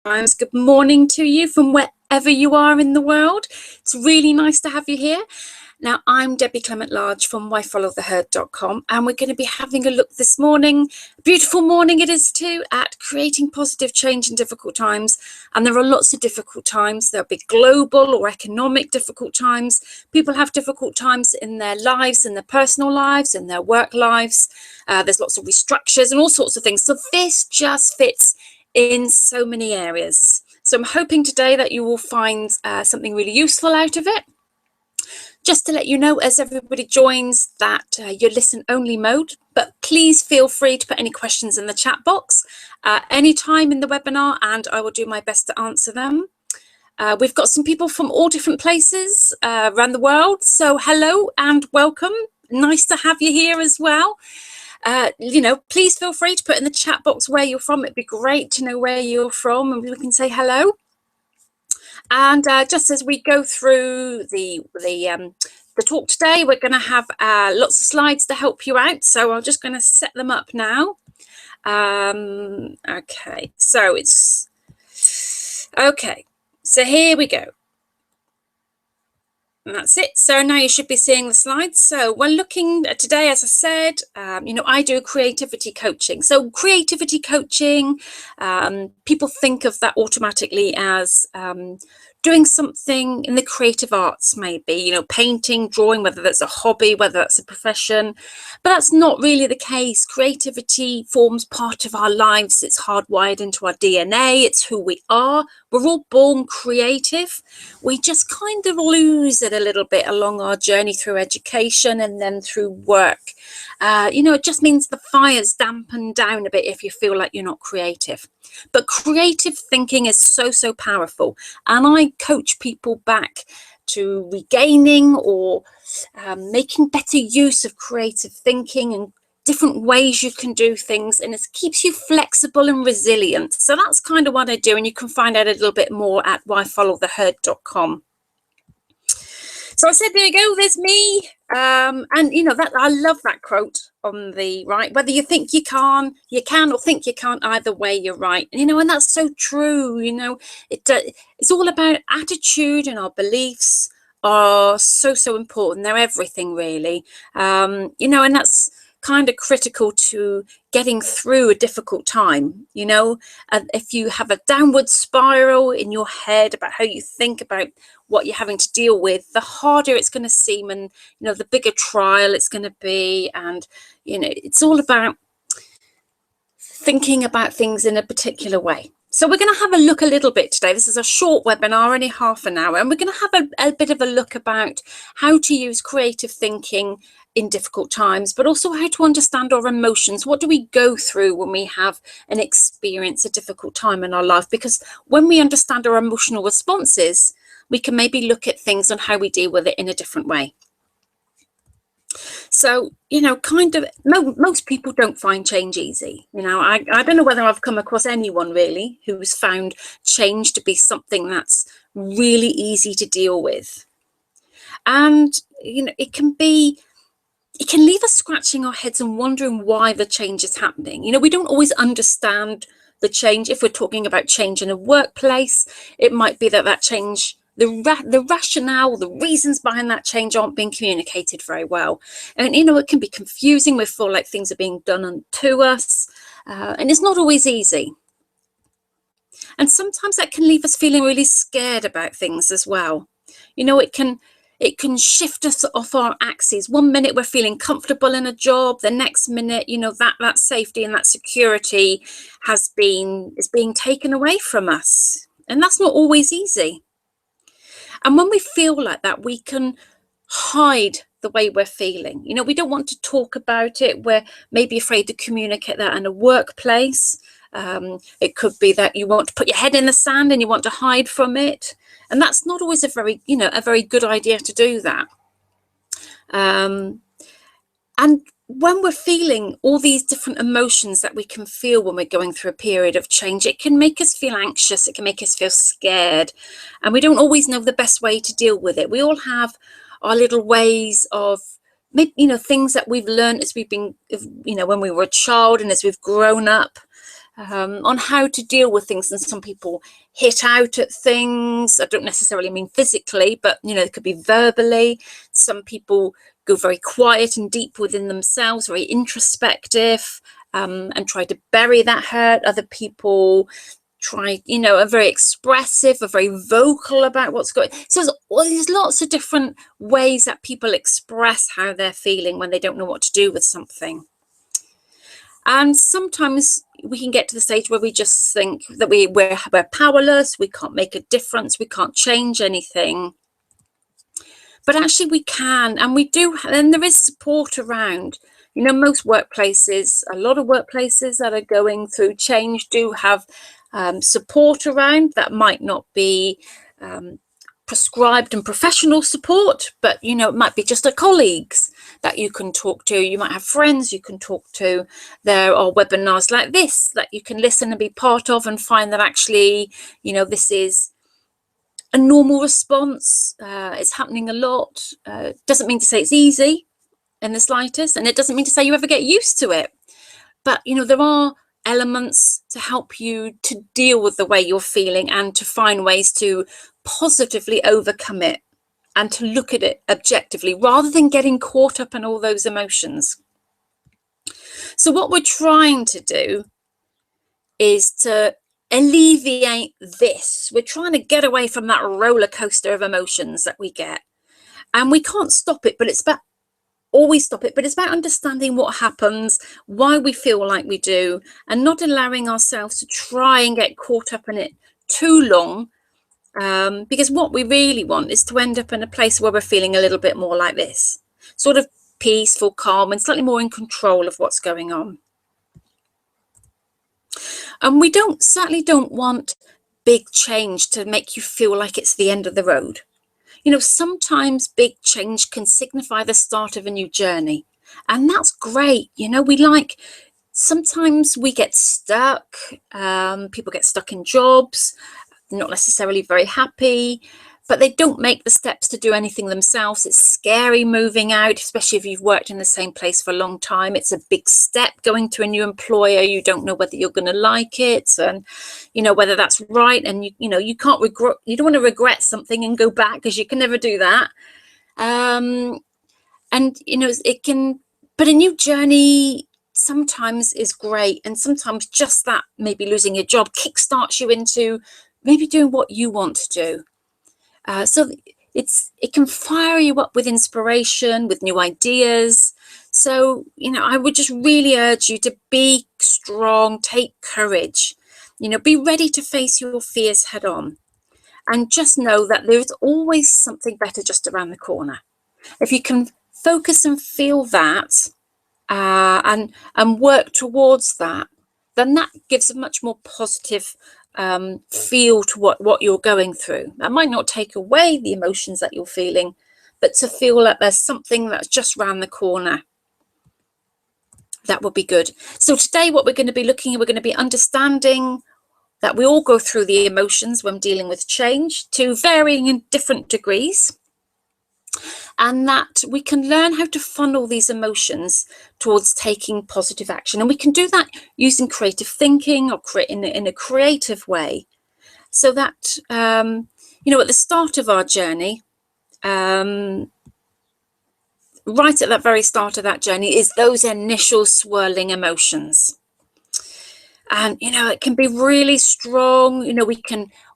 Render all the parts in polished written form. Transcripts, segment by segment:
times. Good morning to you from wherever you are in the world. It's really nice to have you here. Now, I'm Debbie Clement-Large from whyfollowtheherd.com, and we're going to be having a look this morning, a beautiful morning it is too, at creating positive change in difficult times. And there are lots of difficult times. There'll be global or economic difficult times. People have difficult times in their lives, in their personal lives, in their work lives. There's lots of restructures and all sorts of things. So this just fits in so many areas. So I'm hoping today that you will find something really useful out of it. Just to let you know, as everybody joins, that you're listen-only mode, but please feel free to put any questions in the chat box anytime in the webinar, and I will do my best to answer them. We've got some people from all different places around the world, so hello and welcome. Nice to have you here as well. Please feel free to put in the chat box where you're from. It'd be great to know where you're from, and we can say hello. And just as we go through the talk today, we're going to have lots of slides to help you out. So I'm just going to set them up now. Okay, so here we go. And that's it. So now you should be seeing the slides. So we're looking at today, as I said, I do creativity coaching. So creativity coaching, people think of that automatically as doing something in the creative arts, maybe, painting, drawing, whether that's a hobby, whether that's a profession. But that's not really the case. Creativity forms part of our lives. It's hardwired into our DNA. It's who we are. We're all born creative. We just kind of lose it a little bit along our journey through education and then through work. It just means the fire's dampened down a bit if you feel like you're not creative. But creative thinking is so powerful. And I coach people back to regaining or making better use of creative thinking and different ways you can do things, and it keeps you flexible and resilient. So that's kind of what I do, and you can find out a little bit more at whyfollowtheherd.com. So I said, there you go, there's me. And that I love that quote on the right. Whether you think you can, or think you can't, either way you're right. And that's so true. It's all about attitude, and our beliefs are so important. They're everything, really. And that's kind of critical to getting through a difficult time. If you have a downward spiral in your head about how you think about what you're having to deal with, the harder it's going to seem, and the bigger trial it's going to be. And it's all about thinking about things in a particular way. So we're going to have a look a little bit today. This is a short webinar, only half an hour, and we're going to have a bit of a look about how to use creative thinking in difficult times, but also how to understand our emotions. What do we go through when we have an experience, a difficult time in our life? Because when we understand our emotional responses, we can maybe look at things and how we deal with it in a different way. So, most people don't find change easy. I don't know whether I've come across anyone really who's found change to be something that's really easy to deal with. And, it can leave us scratching our heads and wondering why the change is happening. We don't always understand the change. If we're talking about change in a workplace, it might be that change, the rationale, the reasons behind that change aren't being communicated very well. And, it can be confusing. We feel like things are being done unto us. And it's not always easy. And sometimes that can leave us feeling really scared about things as well. It can shift us off our axes. One minute we're feeling comfortable in a job, the next minute, that safety and that security is being taken away from us. And that's not always easy. And when we feel like that, we can hide the way we're feeling. We don't want to talk about it. We're maybe afraid to communicate that in a workplace. It could be that you want to put your head in the sand and you want to hide from it. And that's not always a very good idea to do that. And when we're feeling all these different emotions that we can feel when we're going through a period of change, it can make us feel anxious. It can make us feel scared. And we don't always know the best way to deal with it. We all have our little ways of, things that we've learned as we've been, when we were a child and as we've grown up. on how to deal with things. And some people hit out at things. I don't necessarily mean physically, but it could be verbally. Some people go very quiet and deep within themselves, very introspective, and try to bury that hurt. Other people are very expressive, are very vocal about what's going on. So there's lots of different ways that people express how they're feeling when they don't know what to do with something. And sometimes we can get to the stage where we just think that we're powerless, we can't make a difference, we can't change anything. But actually we can, and we do, and there is support around. Most workplaces, a lot of workplaces that are going through change do have support around. That might not be prescribed and professional support, but it might be just a colleagues that you can talk to. You might have friends you can talk to. There are webinars like this that you can listen and be part of, and find that actually this is a normal response. It's happening a lot. Doesn't mean to say it's easy in the slightest, and it doesn't mean to say you ever get used to it, but there are elements to help you to deal with the way you're feeling and to find ways to positively overcome it and to look at it objectively rather than getting caught up in all those emotions. So what we're trying to do is to alleviate this. We're trying to get away from that roller coaster of emotions that we get, and we can't stop it, but it's about it's about understanding what happens, why we feel like we do, and not allowing ourselves to try and get caught up in it too long, because what we really want is to end up in a place where we're feeling a little bit more like this, sort of peaceful, calm, and slightly more in control of what's going on. And we certainly don't want big change to make you feel like it's the end of the road. Sometimes big change can signify the start of a new journey, and that's great. Sometimes we get stuck. People get stuck in jobs, not necessarily very happy, but they don't make the steps to do anything themselves. It's scary moving out, especially if you've worked in the same place for a long time. It's a big step going to a new employer. You don't know whether you're going to like it, and whether that's right. And you can't regret. You don't want to regret something and go back, because you can never do that. And it can. But a new journey sometimes is great, and sometimes just that, maybe losing your job, kickstarts you into maybe doing what you want to do. So it can fire you up with inspiration, with new ideas. So, I would just really urge you to be strong, take courage, be ready to face your fears head on, and just know that there is always something better just around the corner. If you can focus and feel that, and work towards that, then that gives a much more positive feel to what you're going through. That might not take away the emotions that you're feeling, but to feel like there's something that's just around the corner, that would be good. So today what we're going to be looking at, we're going to be understanding that we all go through the emotions when dealing with change, to varying in different degrees, and that we can learn how to funnel these emotions towards taking positive action. And we can do that using creative thinking, or in a creative way, so that at the start of our journey, right at that very start of that journey, is those initial swirling emotions. And it can be really strong.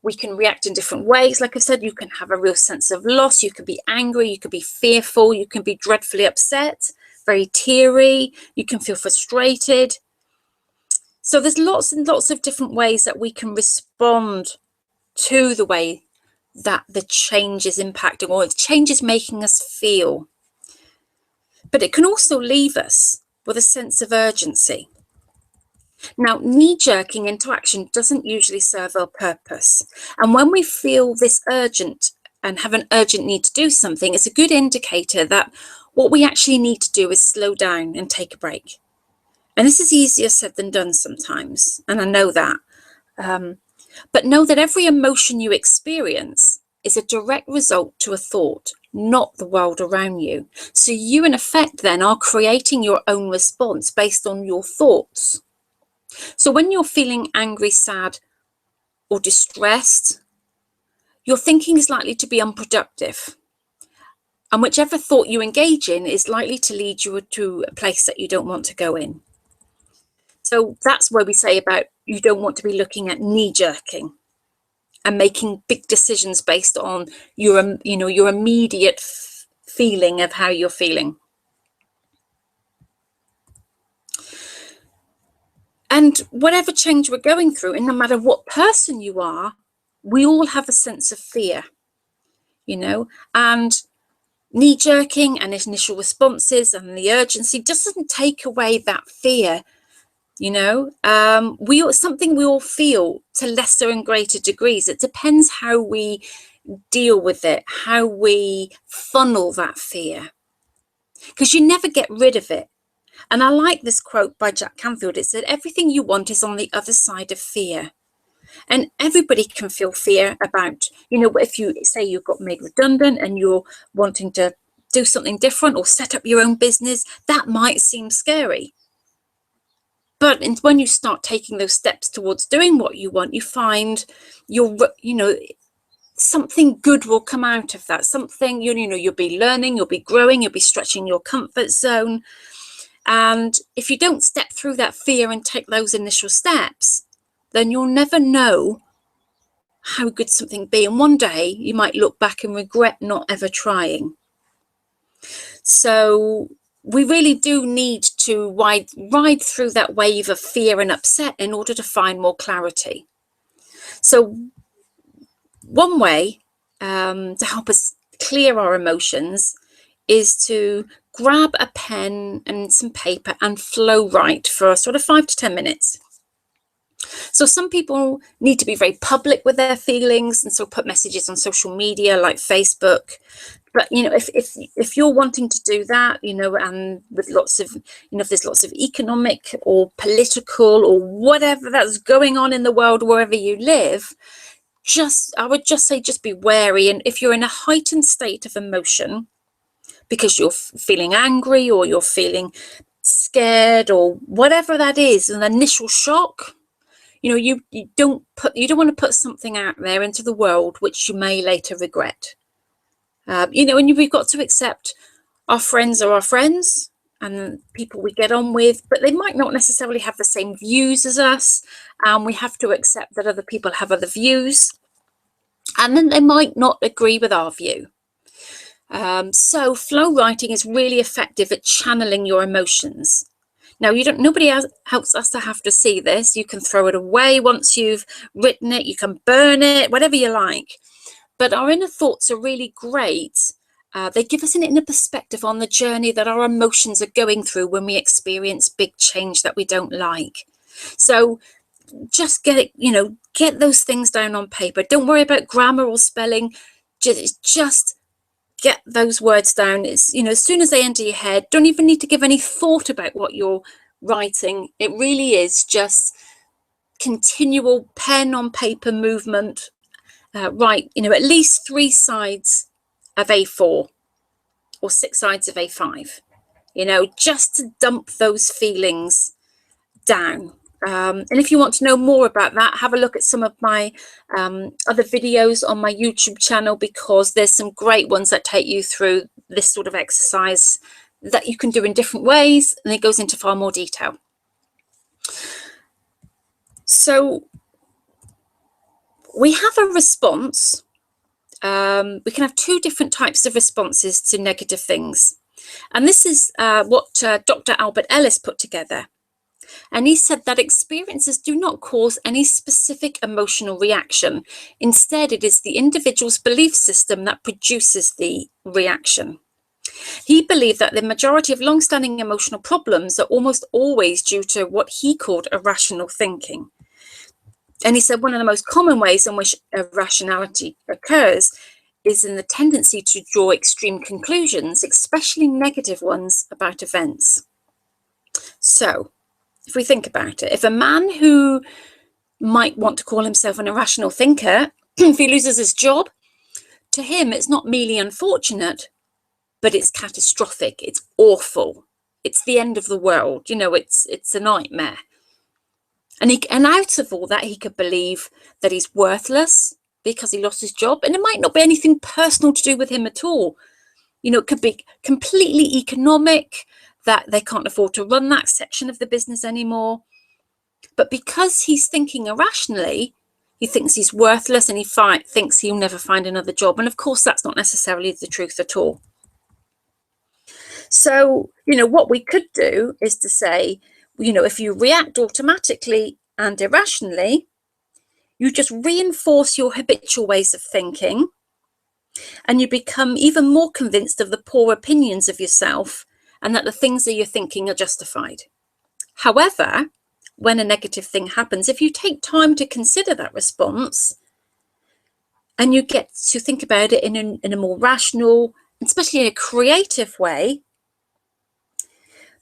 We can react in different ways. Like I said, you can have a real sense of loss, you can be angry, you can be fearful, you can be dreadfully upset, very teary, you can feel frustrated. So there's lots and lots of different ways that we can respond to the way that the change is impacting, or the change is making us feel. But it can also leave us with a sense of urgency. Now, knee-jerking into action doesn't usually serve our purpose. And when we feel this urgent and have an urgent need to do something, it's a good indicator that what we actually need to do is slow down and take a break. And this is easier said than done sometimes, and I know that. But know that every emotion you experience is a direct result to a thought, not the world around you. So you, in effect, then are creating your own response based on your thoughts. So when you're feeling angry, sad, or distressed, your thinking is likely to be unproductive. And whichever thought you engage in is likely to lead you to a place that you don't want to go in. So that's where we say about you don't want to be looking at knee-jerking and making big decisions based on your immediate feeling of how you're feeling. And whatever change we're going through, and no matter what person you are, we all have a sense of fear, and knee-jerking and initial responses and the urgency doesn't take away that fear. Something we all feel to lesser and greater degrees. It depends how we deal with it, how we funnel that fear, because you never get rid of it. And I like this quote by Jack Canfield. It said, everything you want is on the other side of fear. And everybody can feel fear about, if you say you got made redundant and you're wanting to do something different or set up your own business, that might seem scary. But when you start taking those steps towards doing what you want, you find something good will come out of that. Something, you'll be learning, you'll be growing, you'll be stretching your comfort zone. And if you don't step through that fear and take those initial steps, then you'll never know how good something be. And one day you might look back and regret not ever trying. So we really do need to ride through that wave of fear and upset in order to find more clarity. So one way to help us clear our emotions is to grab a pen and some paper and flow write for sort of 5 to 10 minutes. So some people need to be very public with their feelings, and so put messages on social media like Facebook. But if you're wanting to do that, and with lots of, if there's lots of economic or political or whatever that's going on in the world wherever you live, I would just say just be wary. And if you're in a heightened state of emotion because you're feeling angry or you're feeling scared or whatever that is, an initial shock, you don't want to put something out there into the world which you may later regret. And we've got to accept our friends are our friends and people we get on with, but they might not necessarily have the same views as us. And we have to accept that other people have other views, and then they might not agree with our view. So flow writing is really effective at channeling your emotions. Now, nobody else has to have to see this. You can throw it away once you've written it. You can burn it, whatever you like. But our inner thoughts are really great. They give us an inner perspective on the journey that our emotions are going through when we experience big change that we don't like. So just get those things down on paper. Don't worry about grammar or spelling. Just get those words down. It's, as soon as they enter your head, don't even need to give any thought about what you're writing. It really is just continual pen on paper movement. Write, at least 3 sides of A4 or 6 sides of A5, just to dump those feelings down. And if you want to know more about that, have a look at some of my other videos on my YouTube channel, because there's some great ones that take you through this sort of exercise that you can do in different ways, and it goes into far more detail. So we have a response. We can have 2 different types of responses to negative things. And this is what Dr. Albert Ellis put together. And he said that experiences do not cause any specific emotional reaction. Instead, it is the individual's belief system that produces the reaction. He believed that the majority of long-standing emotional problems are almost always due to what he called irrational thinking. And he said one of the most common ways in which irrationality occurs is in the tendency to draw extreme conclusions, especially negative ones, about events. So, if we think about it, if a man who might want to call himself an irrational thinker, if he loses his job, to him it's not merely unfortunate, but it's catastrophic, it's awful, it's the end of the world, it's a nightmare. And out of all that, he could believe that he's worthless because he lost his job. And it might not be anything personal to do with him at all. It could be completely economic, that they can't afford to run that section of the business anymore. But because he's thinking irrationally, he thinks he's worthless, and he thinks he'll never find another job. And of course, that's not necessarily the truth at all. So, what we could do is to say, if you react automatically and irrationally, you just reinforce your habitual ways of thinking, and you become even more convinced of the poor opinions of yourself and that the things that you're thinking are justified. However, when a negative thing happens, if you take time to consider that response and you get to think about it in a more rational, especially in a creative way,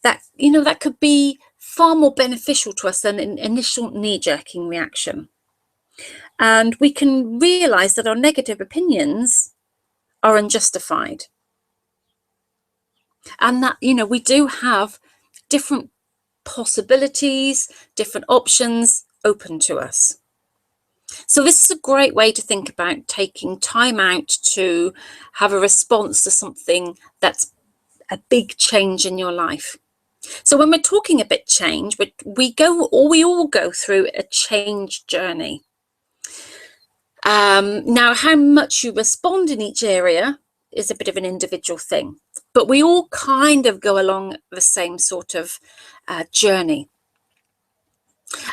that could be far more beneficial to us than an initial knee-jerking reaction. And we can realize that our negative opinions are unjustified, and that we do have different possibilities, different options open to us. So this is a great way to think about taking time out to have a response to something that's a big change in your life. So when we're talking about change, we all go through a change journey. Now, how much you respond in each area is a bit of an individual thing, but we all kind of go along the same sort of journey.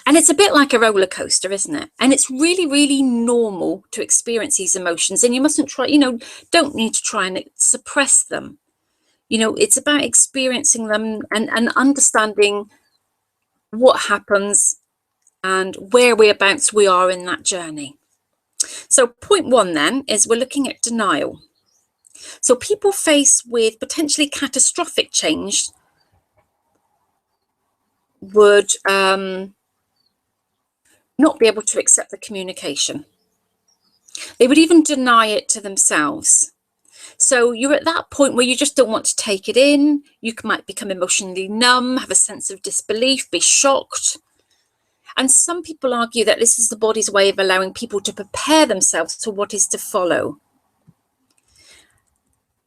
And it's a bit like a roller coaster, isn't it? And it's really, really normal to experience these emotions, and you mustn't try, don't need to try and suppress them. It's about experiencing them and understanding what happens and whereabouts we are in that journey. So point one then is we're looking at denial. So people faced with potentially catastrophic change would not be able to accept the communication. They would even deny it to themselves. So you're at that point where you just don't want to take it in. You might become emotionally numb, have a sense of disbelief, be shocked. And some people argue that this is the body's way of allowing people to prepare themselves to what is to follow.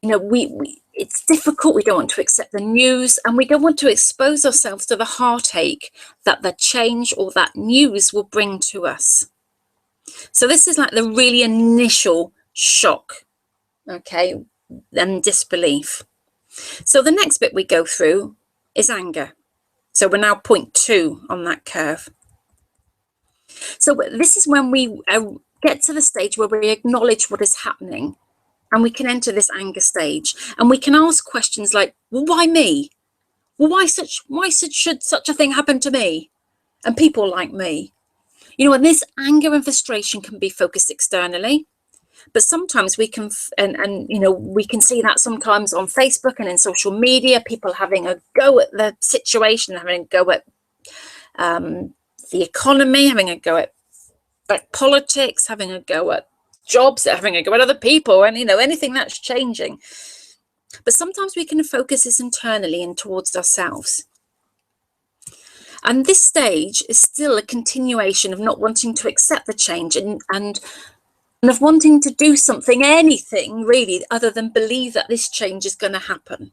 It's difficult. We don't want to accept the news, and we don't want to expose ourselves to the heartache that the change or that news will bring to us. So this is like the really initial shock, okay, and disbelief. So the next bit we go through is anger. So we're now point 2 on that curve. So this is when we get to the stage where we acknowledge what is happening, and we can enter this anger stage, and we can ask questions like, well, why me? Well, why should such a thing happen to me and people like me? And this anger and frustration can be focused externally, but sometimes we can, we can see that sometimes on Facebook and in social media, people having a go at the situation, having a go at the economy, having a go at politics, having a go at jobs, having a go at other people, and anything that's changing. But sometimes we can focus this internally and towards ourselves. And this stage is still a continuation of not wanting to accept the change and of wanting to do something, anything really, other than believe that this change is going to happen.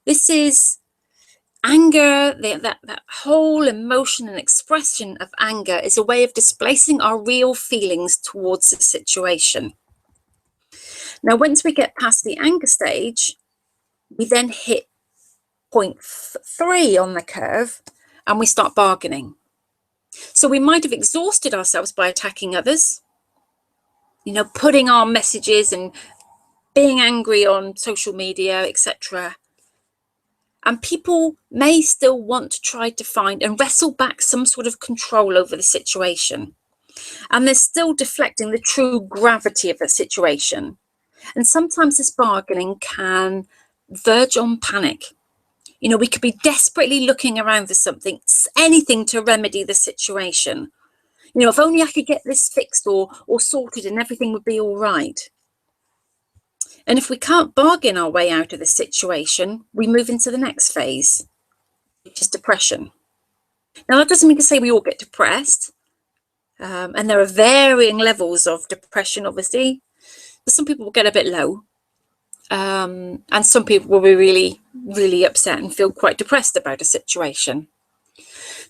This is anger. That whole emotion and expression of anger is a way of displacing our real feelings towards the situation. Now, once we get past the anger stage, we then hit point 3 on the curve, and we start bargaining. So we might have exhausted ourselves by attacking others, putting our messages and being angry on social media, etc. And people may still want to try to find and wrestle back some sort of control over the situation. And they're still deflecting the true gravity of the situation. And sometimes this bargaining can verge on panic. We could be desperately looking around for something, anything to remedy the situation. If only I could get this fixed or sorted and everything would be all right. And if we can't bargain our way out of the situation, we move into the next phase, which is depression. Now, that doesn't mean to say we all get depressed, and there are varying levels of depression, obviously. But some people will get a bit low, and some people will be really, really upset and feel quite depressed about a situation.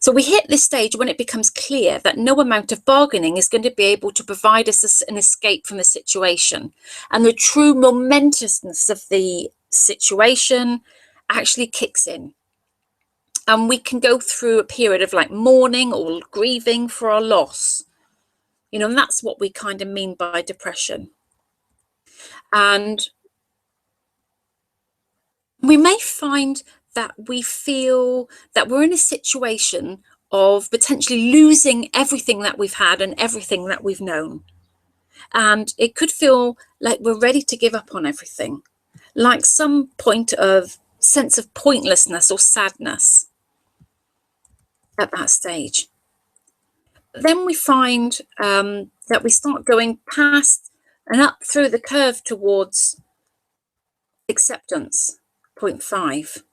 So we hit this stage when it becomes clear that no amount of bargaining is going to be able to provide us an escape from the situation. And the true momentousness of the situation actually kicks in. And we can go through a period of like mourning or grieving for our loss. And that's what we kind of mean by depression. And we may find that we feel that we're in a situation of potentially losing everything that we've had and everything that we've known. And it could feel like we're ready to give up on everything, like some point of sense of pointlessness or sadness at that stage. Then we find that we start going past and up through the curve towards acceptance, point 5.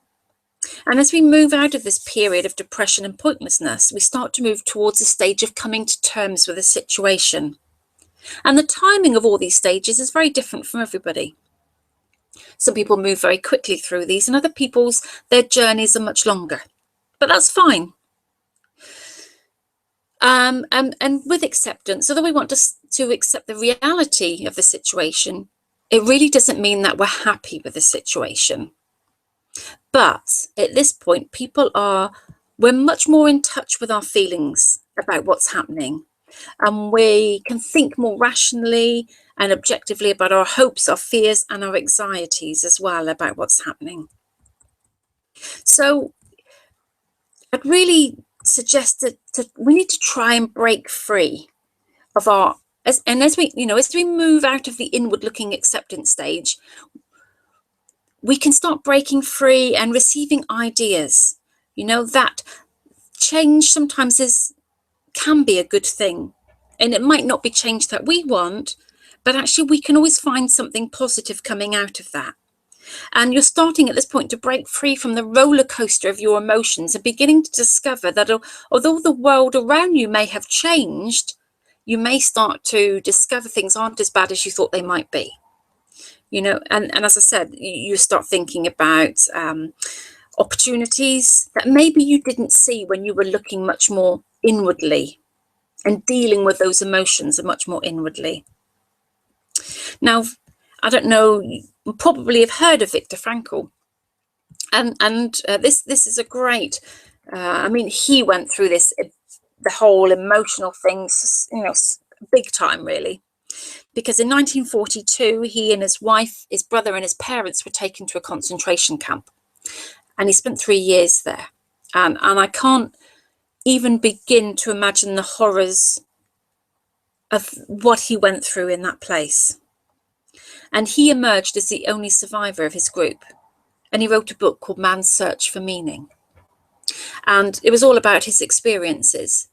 And as we move out of this period of depression and pointlessness, we start to move towards a stage of coming to terms with a situation. And the timing of all these stages is very different from everybody. Some people move very quickly through these, and other people's, their journeys are much longer. But that's fine. And with acceptance, although we want to accept the reality of the situation, it really doesn't mean that we're happy with the situation. But at this point, we're much more in touch with our feelings about what's happening. And we can think more rationally and objectively about our hopes, our fears, and our anxieties as well about what's happening. So I'd really suggest that we need to try and break free of as we move out of the inward-looking acceptance stage, we can start breaking free and receiving ideas. That change sometimes can be a good thing, and it might not be change that we want, but actually we can always find something positive coming out of that. And you're starting at this point to break free from the roller coaster of your emotions and beginning to discover that although the world around you may have changed, you may start to discover things aren't as bad as you thought they might be. And as I said, you start thinking about opportunities that maybe you didn't see when you were looking much more inwardly and dealing with those emotions much more inwardly. Now, I don't know, you probably have heard of Viktor Frankl, and this is a great. He went through the whole emotional things, big time, really. Because in 1942, he and his wife, his brother, and his parents were taken to a concentration camp, and he spent 3 years there. And I can't even begin to imagine the horrors of what he went through in that place. And he emerged as the only survivor of his group. And he wrote a book called Man's Search for Meaning. And it was all about his experiences.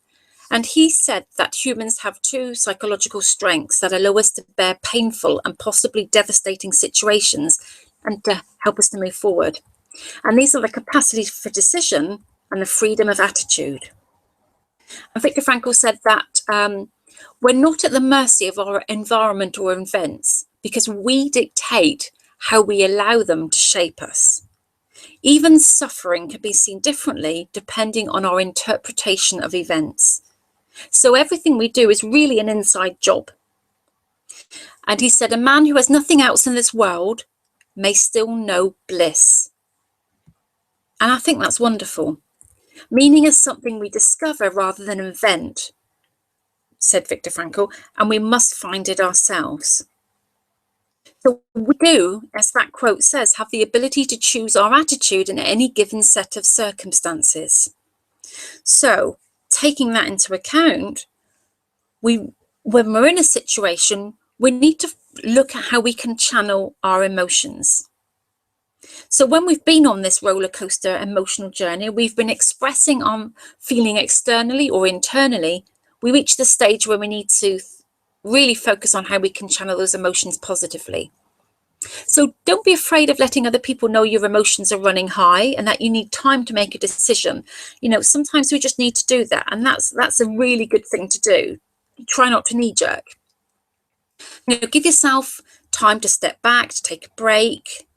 And he said that humans have 2 psychological strengths that allow us to bear painful and possibly devastating situations and to help us to move forward. And these are the capacity for decision and the freedom of attitude. And Viktor Frankl said that we're not at the mercy of our environment or events because we dictate how we allow them to shape us. Even suffering can be seen differently depending on our interpretation of events. So everything we do is really an inside job. And he said, a man who has nothing else in this world may still know bliss. And I think that's wonderful. Meaning is something we discover rather than invent, said Viktor Frankl, and we must find it ourselves. So we do, as that quote says, have the ability to choose our attitude in any given set of circumstances. So taking that into account, when we're in a situation, we need to look at how we can channel our emotions. So when we've been on this roller coaster emotional journey, we've been expressing on feeling externally or internally, we reach the stage where we need to really focus on how we can channel those emotions positively. So don't be afraid of letting other people know your emotions are running high and that you need time to make a decision. Sometimes we just need to do that, and that's a really good thing to do. Try not to knee jerk. Give yourself time to step back, to take a break,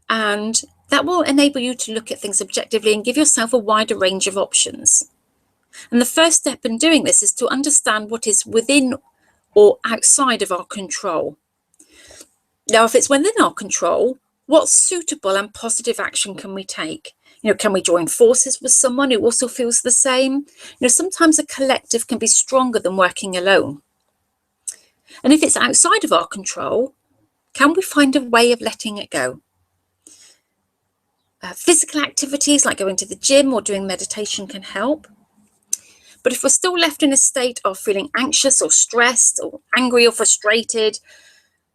and that will enable you to look at things objectively and give yourself a wider range of options. And the first step in doing this is to understand what is within or outside of our control. Now, if it's within our control, what suitable and positive action can we take? Can we join forces with someone who also feels the same? Sometimes a collective can be stronger than working alone. And if it's outside of our control, can we find a way of letting it go? Physical activities like going to the gym or doing meditation can help. But if we're still left in a state of feeling anxious or stressed or angry or frustrated,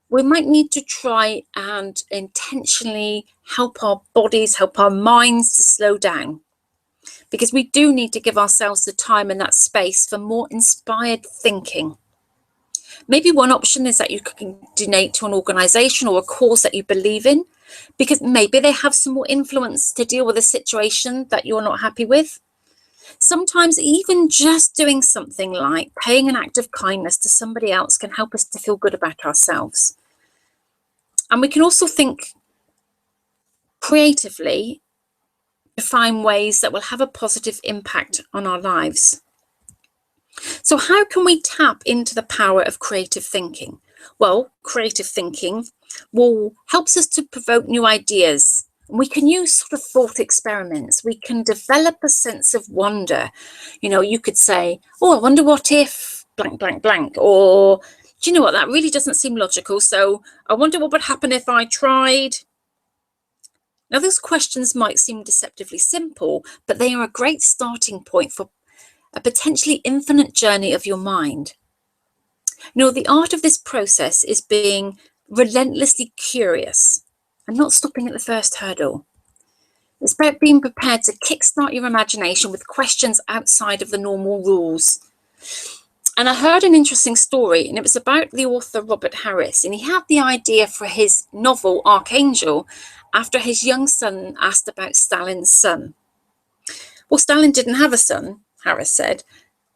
we might need to try and intentionally help our bodies, help our minds to slow down, because we do need to give ourselves the time and that space for more inspired thinking. Maybe one option is that you can donate to an organisation or a cause that you believe in, because maybe they have some more influence to deal with a situation that you're not happy with. Sometimes even just doing something like paying an act of kindness to somebody else can help us to feel good about ourselves. And we can also think creatively to find ways that will have a positive impact on our lives. So how can we tap into the power of creative thinking? Well, creative thinking helps us to provoke new ideas. We can use sort of thought experiments. We can develop a sense of wonder. You could say, oh, I wonder what if blank, blank, blank. Or, do you know what, that really doesn't seem logical. So I wonder what would happen if I tried. Now, those questions might seem deceptively simple, but they are a great starting point for a potentially infinite journey of your mind. The art of this process is being relentlessly curious and not stopping at the first hurdle. It's about being prepared to kickstart your imagination with questions outside of the normal rules. And I heard an interesting story, and it was about the author Robert Harris, and he had the idea for his novel Archangel after his young son asked about Stalin's son. Well, Stalin didn't have a son, Harris said.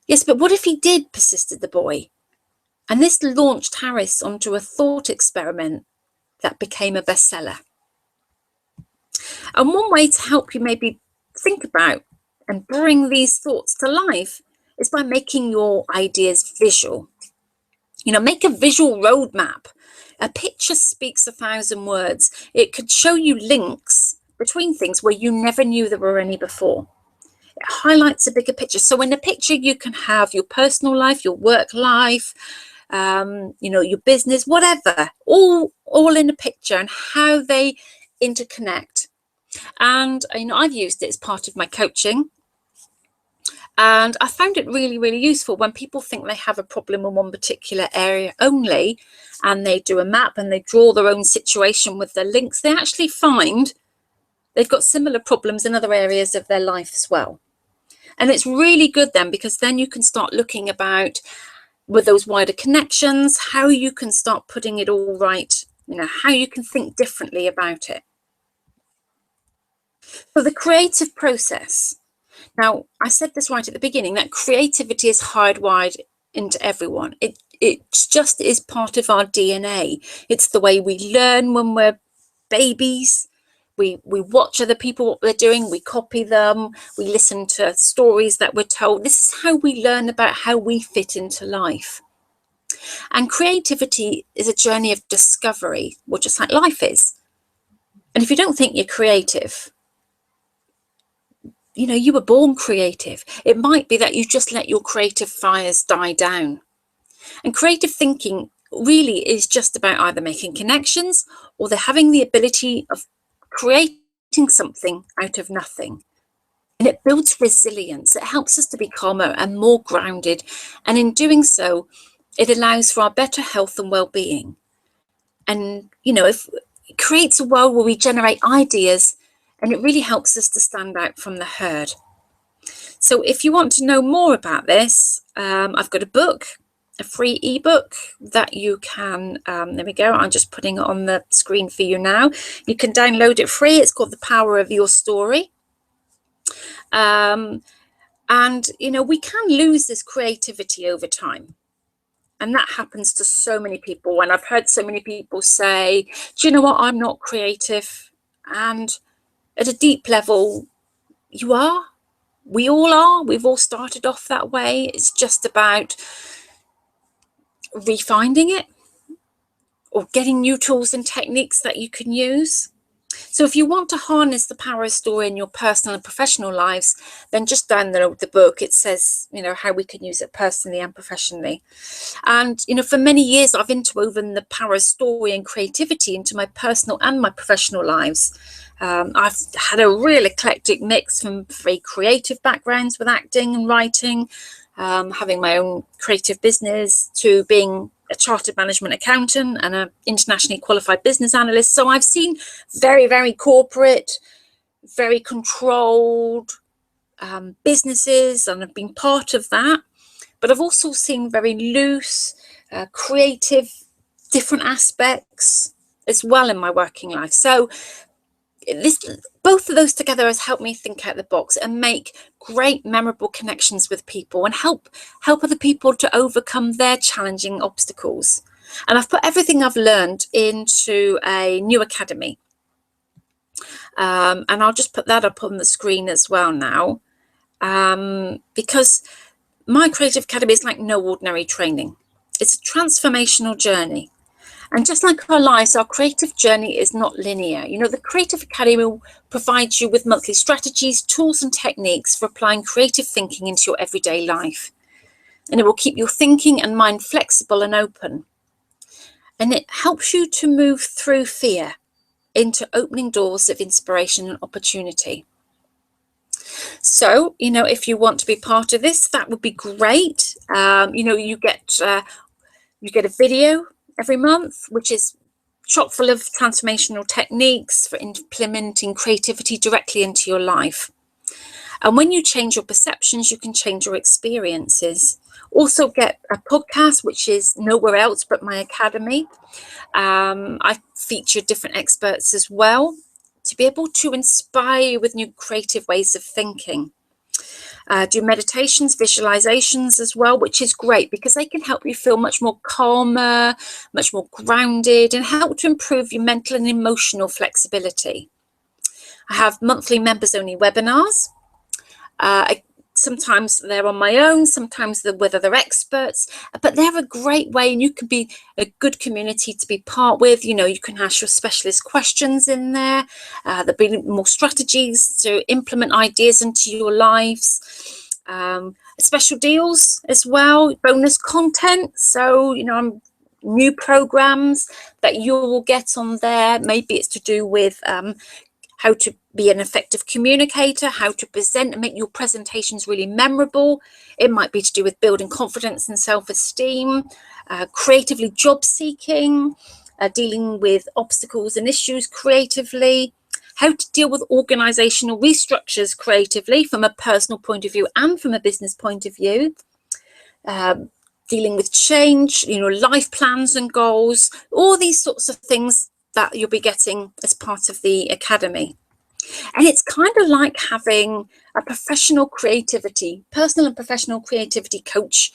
Yes, but what if he did, persisted the boy. And this launched Harris onto a thought experiment that became a bestseller. And one way to help you maybe think about and bring these thoughts to life is by making your ideas visual. Make a visual roadmap. A picture speaks 1,000 words. It could show you links between things where you never knew there were any before. It highlights a bigger picture. So in a picture, you can have your personal life, your work life, your business, whatever, all in a picture, and how they interconnect. And I've used it as part of my coaching, and I found it really, really useful when people think they have a problem in one particular area only, and they do a map and they draw their own situation with the links. They actually find they've got similar problems in other areas of their life as well. And it's really good then, because then you can start looking about with those wider connections, how you can start putting it all right, how you can think differently about it. So the creative process. Now, I said this right at the beginning, that creativity is hardwired into everyone. It just is part of our DNA. It's the way we learn when we're babies. We watch other people, what they're doing, we copy them, we listen to stories that we're told. This is how we learn about how we fit into life. And creativity is a journey of discovery, well, just like life is. And if you don't think you're creative, you were born creative. It might be that you just let your creative fires die down. And creative thinking really is just about either making connections or they're having the ability of creating something out of nothing. And it builds resilience. It helps us to be calmer and more grounded. And in doing so, it allows for our better health and well-being. And, if it creates a world where we generate ideas, and it really helps us to stand out from the herd. So if you want to know more about this, I've got a book. a free ebook that you can, there we go, I'm just putting it on the screen for you now. You can download it free. It's called The Power of Your Story. And, you know, we can lose this creativity over time. And that happens to so many people. And I've heard so many people say, do you know what, I'm not creative. And at a deep level, you are. We all are. We've all started off that way. It's just about refining it or getting new tools and techniques that you can use. So if you want to harness the power of story in your personal and professional lives, then just download the book. It says, you know, how we can use it personally and professionally. And, you know, for many years, I've interwoven the power of story and creativity into my personal and my professional lives. I've had a real eclectic mix from very creative backgrounds with acting and writing, having my own creative business, to being a chartered management accountant and an internationally qualified business analyst. So I've seen very, very corporate, very controlled businesses, and I've been part of that. But I've also seen very loose, creative, different aspects as well in my working life. So both of those together has helped me think out the box and make great, memorable connections with people and help other people to overcome their challenging obstacles. And I've put everything I've learned into a new academy. And I'll just put that up on the screen as well now, because my Creative Academy is like no ordinary training. It's a transformational journey. And just like our lives, our creative journey is not linear. You know, the Creative Academy will provide you with monthly strategies, tools and techniques for applying creative thinking into your everyday life. And it will keep your thinking and mind flexible and open. And it helps you to move through fear into opening doors of inspiration and opportunity. So, you know, if you want to be part of this, that would be great. You know, you get a video every month, which is chock full of transformational techniques for implementing creativity directly into your life. And when you change your perceptions, you can change your experiences. Also get a podcast, which is nowhere else but my academy. I feature different experts as well to be able to inspire you with new creative ways of thinking. Do meditations, visualizations as well, which is great because they can help you feel much more calmer, much more grounded, and help to improve your mental and emotional flexibility. I have monthly members only webinars. Sometimes they're on my own, sometimes they're with other experts, but they're a great way, and you can be a good community to be part with. You know, you can ask your specialist questions in there. There'll be more strategies to implement ideas into your lives. Special deals as well, bonus content. So, you know, new programs that you will get on there. Maybe it's to do with how to be an effective communicator, how to present and make your presentations really memorable. It might be to do with building confidence and self-esteem, creatively job seeking, dealing with obstacles and issues creatively, how to deal with organizational restructures creatively from a personal point of view and from a business point of view, dealing with change, you know, life plans and goals, all these sorts of things that you'll be getting as part of the academy. And it's kind of like having a professional creativity, personal and professional creativity coach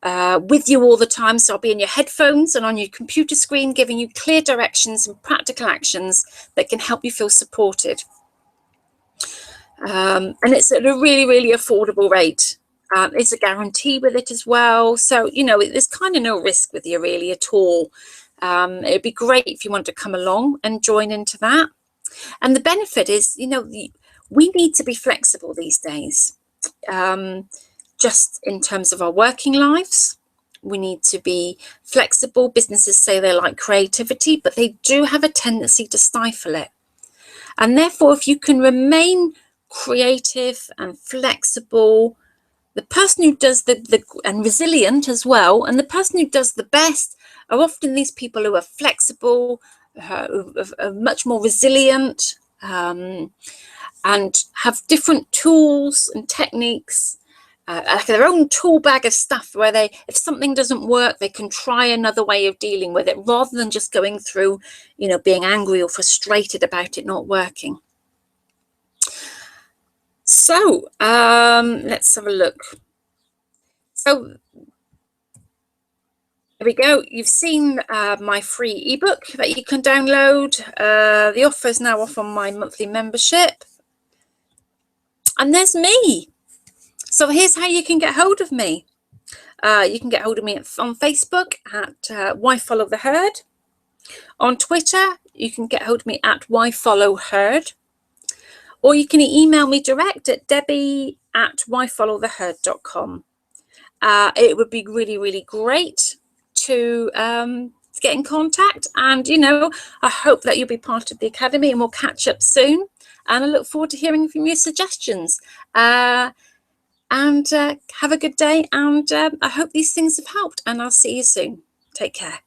with you all the time. So I'll be in your headphones and on your computer screen, giving you clear directions and practical actions that can help you feel supported. And it's at a really, really affordable rate. There's a guarantee with it as well. So, you know, there's kind of no risk with you really at all. It'd be great if you want to come along and join into that. And the benefit is, you know, we need to be flexible these days, just in terms of our working lives. We need to be flexible. Businesses say they like creativity, but they do have a tendency to stifle it. And therefore, if you can remain creative and flexible, the person who does and resilient as well, and the person who does the best are often these people who are flexible, who are much more resilient, and have different tools and techniques like their own tool bag of stuff where they, if something doesn't work, they can try another way of dealing with it rather than just going through, being angry or frustrated about it not working. So let's have a look. So there we go. You've seen my free ebook that you can download. The offer is now off on my monthly membership. And there's me. So here's how you can get hold of me. You can get hold of me on Facebook at Why Follow the Herd. On Twitter, you can get hold of me at Why Follow Herd. Or you can email me direct at debbie@whyfollowtheherd.com. It would be really, really great to get in contact, and I hope that you'll be part of the academy, and we'll catch up soon, and I look forward to hearing from your suggestions. And have a good day, and I hope these things have helped, and I'll see you soon. Take care.